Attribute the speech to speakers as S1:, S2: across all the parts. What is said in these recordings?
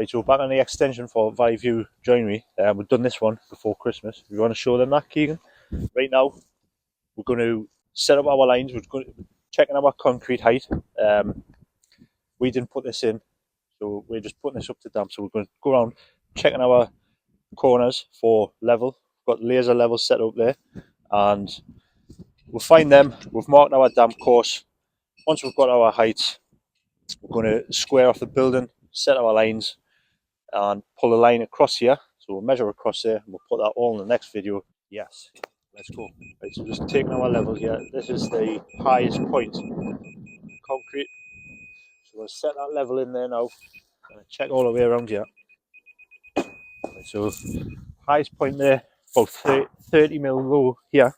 S1: Right, so we're back on the extension for View Joinery. We've done this one before Christmas. We want to show them that, Keegan. Right now, we're going to set up our lines. We're going to checking our concrete height. We didn't put this in, so we're just putting this up to damp. So we're going to go around checking our corners for level. We've got laser levels set up there, and we'll find them. We've marked our damp course. Once we've got our heights, we're going to square off the building, set our lines, and pull a line across here. So we'll measure across there, and we'll put that all in the next video. Yes, let's go. Right, so just taking our level here. This is the highest point concrete. So we'll set that level in there now, and check all the way around here. Right, so highest point there, about 30 mil low here.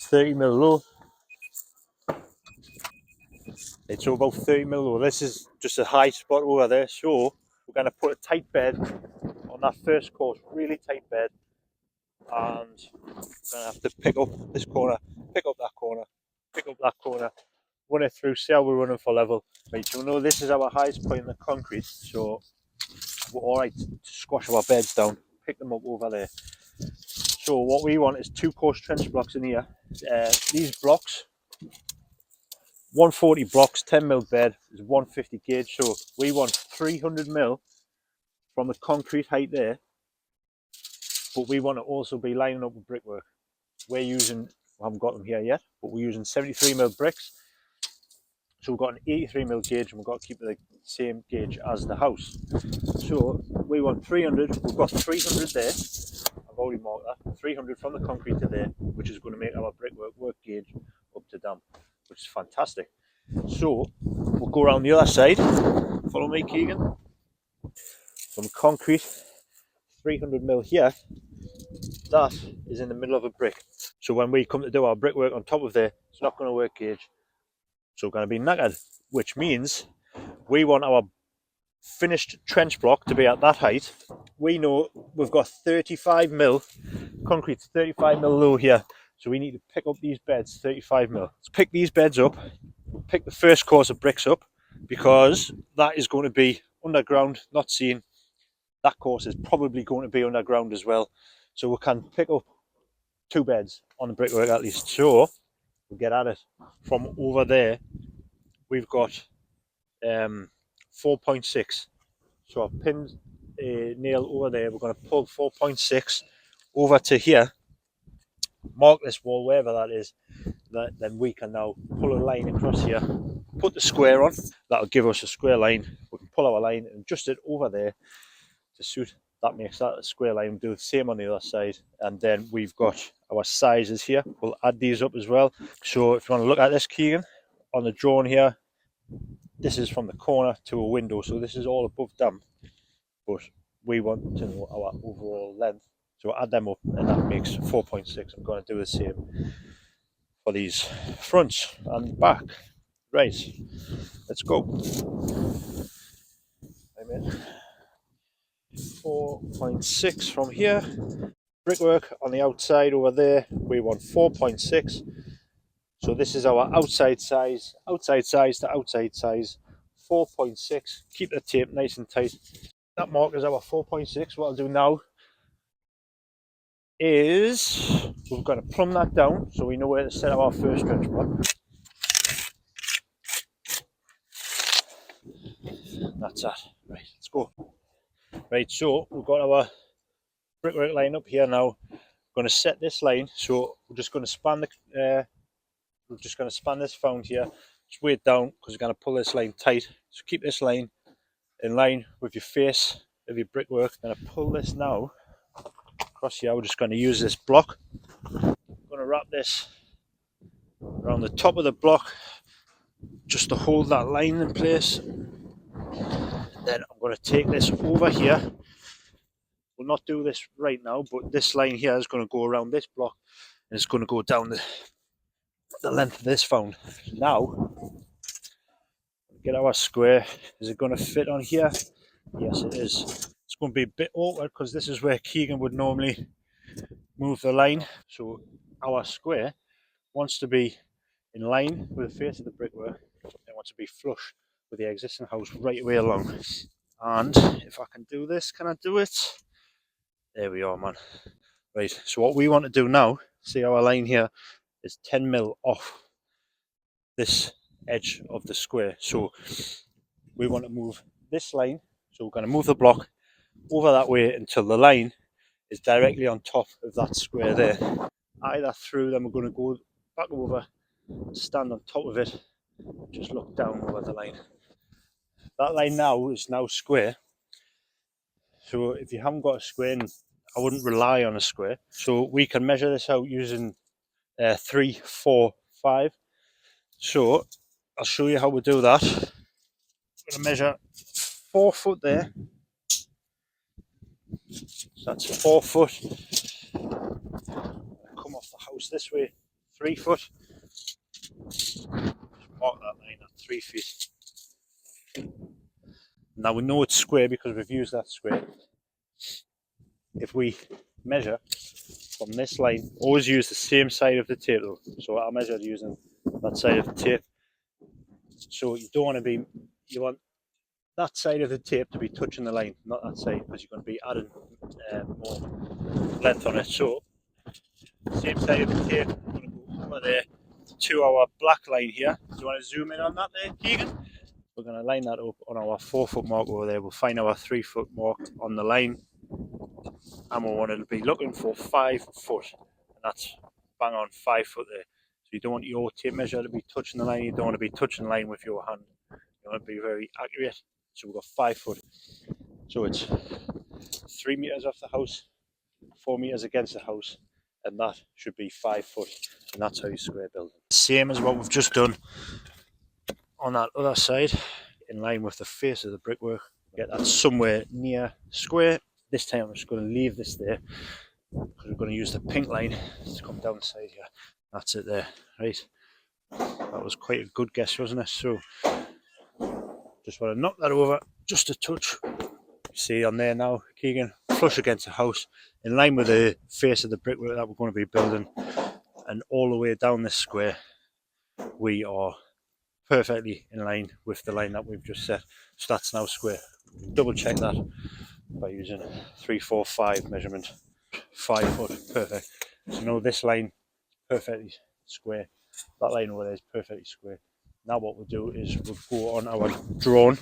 S1: 30 mil low. Right, so about 30 mil low. This is just a high spot over there. So we're going to put a tight bed on that first course, really tight bed, and we're going to have to pick up this corner, pick up that corner, pick up that corner, run it through, see how we're running for level. Right, so we know this is our highest point in the concrete, so we're alright to squash our beds down, pick them up over there. So what we want is 2 course trench blocks in here. These blocks, 140 blocks, 10 mil bed is 150 gauge, so we want 300 mil from the concrete height there, but we want to also be lining up with brickwork. We're using, we haven't got them here yet, but we're using 73 mil bricks. So we've got an 83 mil gauge, and we've got to keep the same gauge as the house. So we want 300, we've got 300 there. I've already marked that, 300 from the concrete to there, which is going to make our brickwork work gauge up to damp, which is fantastic. So we'll go around the other side. Follow me, Keegan. From concrete, 300 mil here, that is in the middle of a brick. So when we come to do our brickwork on top of there, it's not going to work gauge. So we're going to be knackered, which means we want our finished trench block to be at that height. We know we've got 35 mil, concrete 35 mil low here. So we need to pick up these beds 35 mil. Let's pick these beds up, pick the first course of bricks up, because that is going to be underground, not seen. That course is probably going to be underground as well. So we can pick up 2 beds on the brickwork at least. So we'll get at it. From over there, we've got 4.6. So I've pinned a nail over there. We're going to pull 4.6 over to here, mark this wall wherever that is. Then we can now pull a line across here, put the square on. That'll give us a square line. We can pull our line and adjust it over there to suit. That makes that a square line. We'll do the same on the other side, and then we've got our sizes here. We'll add these up as well. So if you want to look at this, Keegan, on the drawing here, this is from the corner to a window, so this is all above damp, but we want to know our overall length, so add them up, and that makes 4.6. I'm going to do the same for these fronts and back. Right, let's go. I'm in 4.6 from here. Brickwork on the outside over there, we want 4.6. So this is our outside size to outside size, 4.6. Keep the tape nice and tight. That mark is our 4.6. What I'll do now is we're going to plumb that down so we know where to set our first trench block. That's that. Right, let's go. Right, so we've got our brickwork line up here now. We're going to set this line, so we're just going to span this found here, just weight down, because we're going to pull this line tight. So keep this line in line with your face of your brickwork. I'm going to pull this now across here. We're just going to use this block. I'm going to wrap this around the top of the block just to hold that line in place. Then I'm going to take this over here. We'll not do this right now, but this line here is going to go around this block, and it's going to go down the length of this found. Now, get our square. Is it going to fit on here? Yes, it is. It's going to be a bit awkward because this is where Keegan would normally move the line. So our square wants to be in line with the face of the brickwork. It wants to be flush with the existing house right away along. And if I can do this, can I do it? There we are, man. Right, so what we want to do now, see our line here is 10 mil off this edge of the square. So we want to move this line, so we're going to move the block over that way until the line is directly on top of that square there. Either through, then we're going to go back over, stand on top of it, just look down over the line. That line now is now square. So if you haven't got a square, and I wouldn't rely on a square. So we can measure this out using 3, 4, 5. So I'll show you how we do that. I'm going to measure 4 foot there. So that's 4 foot. Come off the house this way, 3 foot. Mark that line at 3 feet. Now we know it's square because we've used that square. If we measure from this line, always use the same side of the tape though. So I measured using that side of the tape. So you don't want to be, you want that side of the tape to be touching the line, not that side, because you're going to be adding more length on it. So same side of the tape, I'm going to go over there to our black line here. Do you want to zoom in on that there, Keegan? We're going to line that up on our 4 foot mark over there. We'll find our 3 foot mark on the line, and we want to be looking for 5 foot, and that's bang on 5 foot there. So you don't want your tape measure to be touching the line, you don't want to be touching the line with your hand, you want to be very accurate. So we've got 5 foot, so it's 3 meters off the house, 4 meters against the house, and that should be 5 foot, and that's how you square building. Same as what we've just done on that other side, in line with the face of the brickwork. Get that somewhere near square. This time I'm just going to leave this there because we're going to use the pink line to come down the side here. That's it there, right? That was quite a good guess, wasn't it? So just want to knock that over just a touch. See on there now, Keegan, flush against the house, in line with the face of the brickwork that we're going to be building, and all the way down this square we are perfectly in line with the line that we've just set. So that's now square. Double check that by using 3, 4, 5 measurement. 5 foot, perfect. So now this line perfectly square. That line over there is perfectly square. Now what we'll do is we'll go on our drone.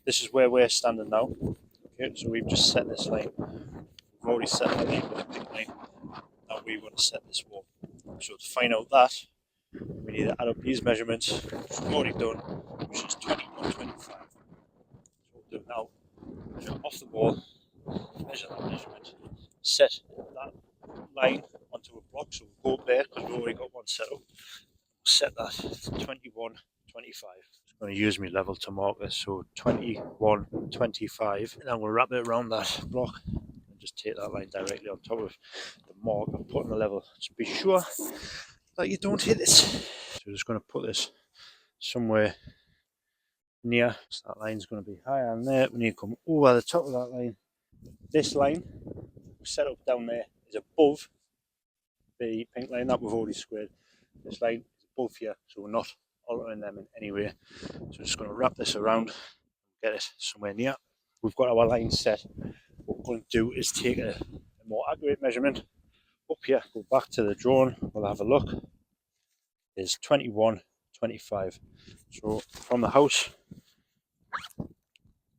S1: This is where we're standing now. Okay, so we've just set this line. We've already set that line with a pink line. Now we want to set this wall. So to find out that, we need to add up these measurements, which we've already done, which is 21, 25. So what we'll do now, measure off the wall, measure that measurement, set that line onto a block, so we'll go up there because we've already got one set up. Set that to 21, 25. I'm going to use my level to mark this, so 21, 25. And then we'll wrap it around that block and just take that line directly on top of the mark and put in the level. Just be sure that you don't hit this. So we're just going to put this somewhere near. So that line's going to be higher than there. We need to come over the top of that line. This line set up down there is above the pink line that we've already squared. This line is above here, so we're not altering them in any way. So we're just going to wrap this around, get it somewhere near. We've got our line set. What we're going to do is take a more accurate measurement up here, go back to the drone, we'll have a look. Is 21, 25. So from the house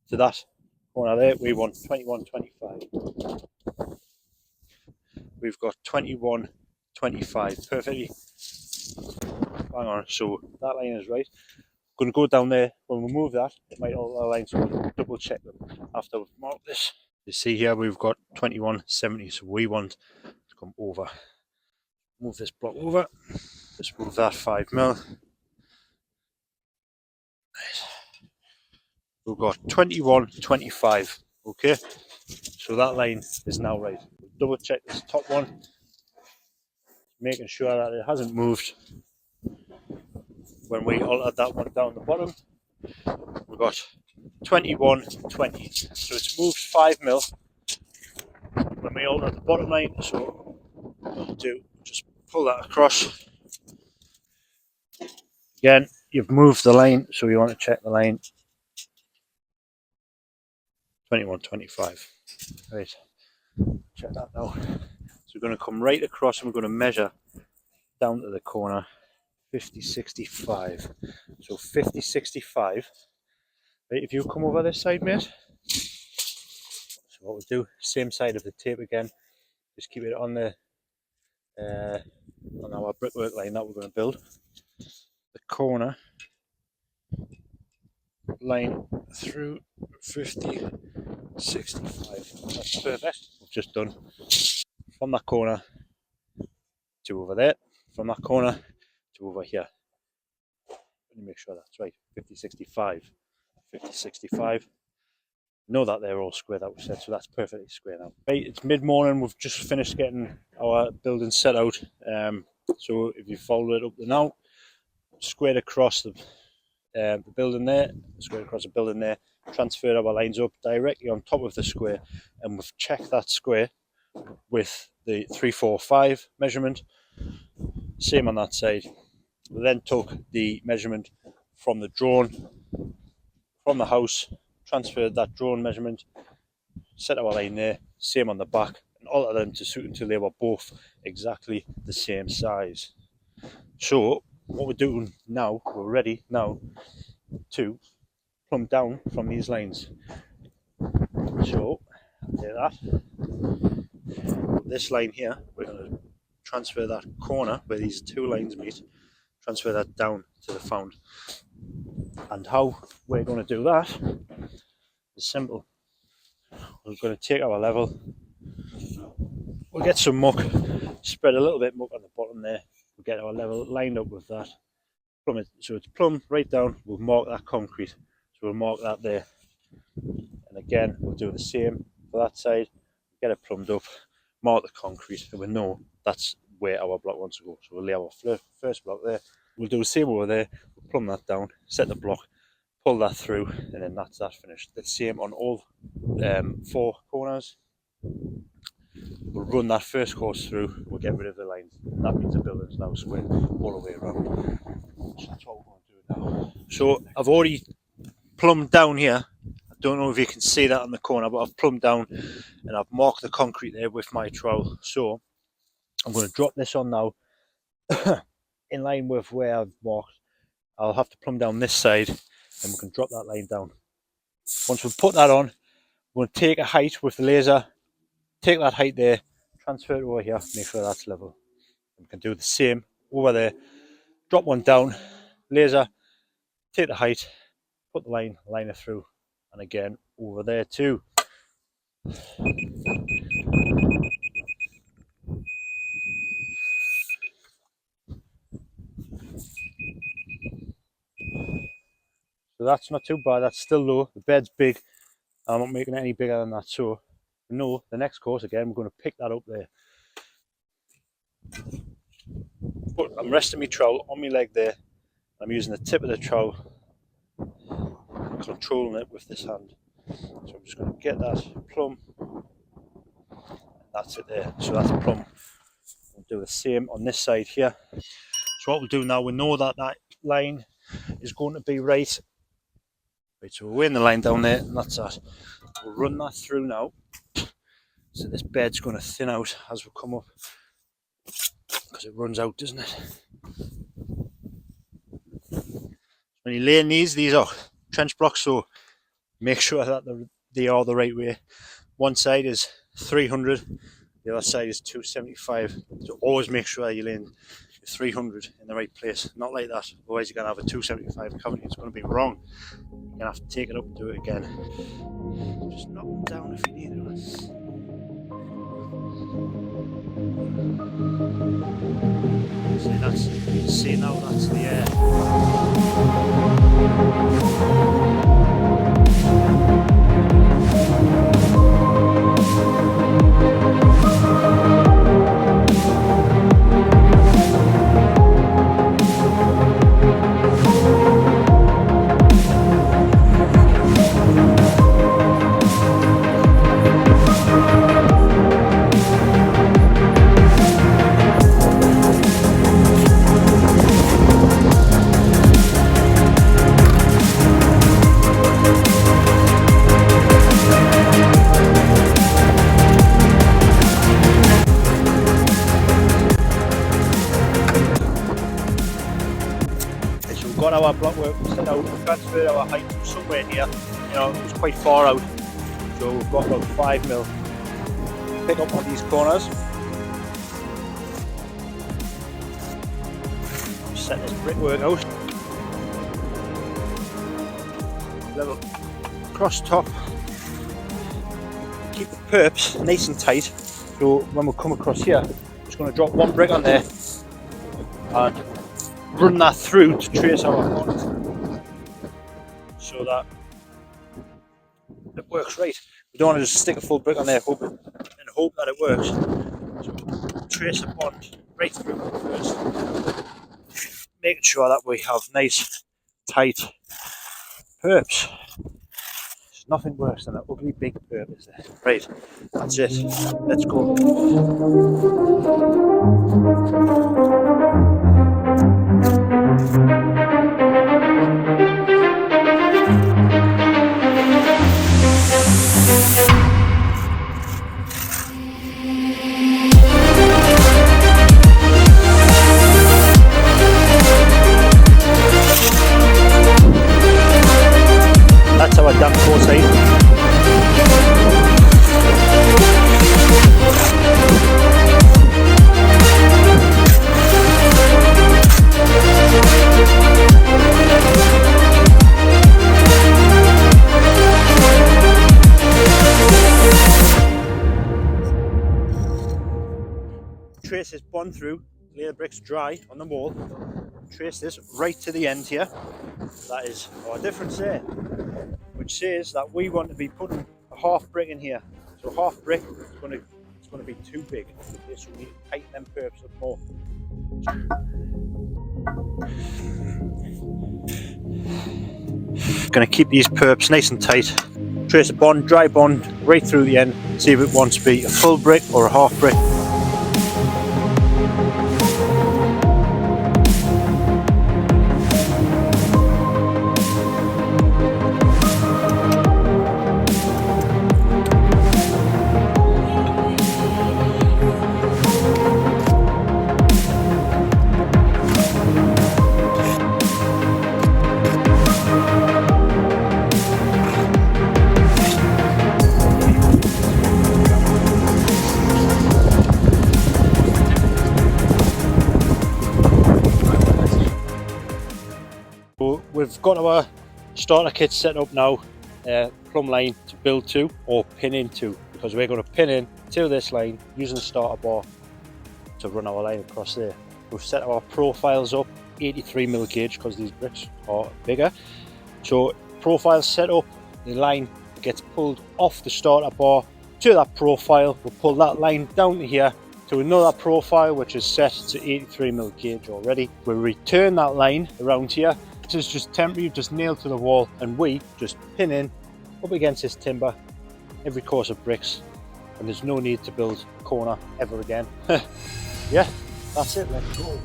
S1: to that corner there, we want 21, 25. We've got 21, 25 perfectly. Hang on, so that line is right. I'm going to go down there. When we move that, it might alter the line, so we'll double check them after we've marked this. You see here we've got 21, 70, so we want to come over. Move this block over. Just move that 5 mil. We've got 21, 25. Okay, so that line is now right. We'll double check this top one, making sure that it hasn't moved when we altered that one down the bottom. We've got 21, 20. So it's moved 5 mil when we altered the bottom line. So what we'll do, just pull that across. Again, you've moved the line, so you want to check the line. 21.25. Right, check that now. So we're going to come right across and we're going to measure down to the corner 50.65. So 50.65. Right, if you come over this side, mate. So what we'll do, same side of the tape again. Just keep it on the on our brickwork line that we're going to build. The corner line through 50.65. That's perfect. We've just done from that corner to over there, from that corner to over here. Let me make sure that's right. 50.65. 50.65. Know that they're all square that we said, so that's perfectly square now. Right, it's mid-morning. We've just finished getting our building set out. So if you follow it up to now, squared across the building there, squared across the building there, transferred our lines up directly on top of the square, and we've checked that square with the 345 measurement. Same on that side. We then took the measurement from the drone, from the house, transferred that drone measurement, set our line there, same on the back, and altered them to suit until they were both exactly the same size. So what we're doing now, we're ready now to plumb down from these lines. So do that. This line here, we're going to transfer that corner where these two lines meet, transfer that down to the found. And how we're going to do that is simple. We're going to take our level, we'll get some muck, spread a little bit muck on the bottom there, we'll get our level lined up with that, plumb it, so it's plumb right down. We'll mark that concrete, so we'll mark that there, and again we'll do the same for that side, get it plumbed up, mark the concrete, and we know that's where our block wants to go. So we'll lay our first block there, we'll do the same over there, we'll plumb that down, set the block, pull that through, and then that's that finished. The same on all 4 corners. We'll run that first course through, we'll get rid of the lines. That means the building's now square all the way around. So that's what we're going to do now. So I've already plumbed down here. I don't know if you can see that on the corner, but I've plumbed down and I've marked the concrete there with my trowel. So I'm going to drop this on now in line with where I've marked. I'll have to plumb down this side and we can drop that line down. Once we put that on, we're going to take a height with the laser, take that height there, transfer it over here, make sure that's level. We can do the same over there, drop one down, laser, take the height, put the liner through, and again over there too. So that's not too bad, that's still low, the bed's big, I'm not making it any bigger than that, so no, the next course again, we're going to pick that up there. But I'm resting my trowel on my leg there, I'm using the tip of the trowel, controlling it with this hand. So I'm just going to get that plumb, that's it there, so that's plumb. We'll do the same on this side here. So what we'll do now, we know that that line is going to be right. Right, so we're weighing the line down there, and that's that. We'll run that through now. So this bed's going to thin out as we come up, because it runs out, doesn't it? When you're laying these are trench blocks, so make sure that they are the right way. One side is 300, the other side is 275. So always make sure you're laying 300 in the right place, not like that, otherwise you're going to have a 275 cavity. It's going to be wrong. You're going to have to take it up and do it again. Just knock them down if you need it. See now that's the air. now, we transferred our height to somewhere here. You know, it was quite far out, so we've got about 5mm. Pick up on these corners. Set this brickwork out. Level across top. Keep the perps nice and tight. So when we come across here, I'm just going to drop one brick on there and run that through to trace our bond, so that it works right. We don't want to just stick a full brick on there and hope that it works. So trace the bond right through first, making sure that we have nice tight perps. There's nothing worse than an ugly big perp, is there? Right, that's it. Let's go. That's our damp floor side. Trace this bond through, lay the bricks dry on the wall, trace this right to the end here. That is our difference there, which says that we want to be putting a half brick in here. So half brick is going to be too big. Okay, so we need to tighten them perps up more. Going to keep these perps nice and tight. Trace a bond, dry bond, right through the end. See if it wants to be a full brick or a half brick. We've got our starter kit set up now, plumb line to build to or pin into, because we're going to pin in to this line using the starter bar to run our line across there. We've set our profiles up 83mm gauge because these bricks are bigger. So profiles set up, the line gets pulled off the starter bar to that profile. We'll pull that line down to here to another profile which is set to 83mm gauge already. We'll return that line around here. This is just temporary, just nailed to the wall, and we just pin in up against this timber every course of bricks, and there's no need to build a corner ever again. Yeah, that's it, let's go.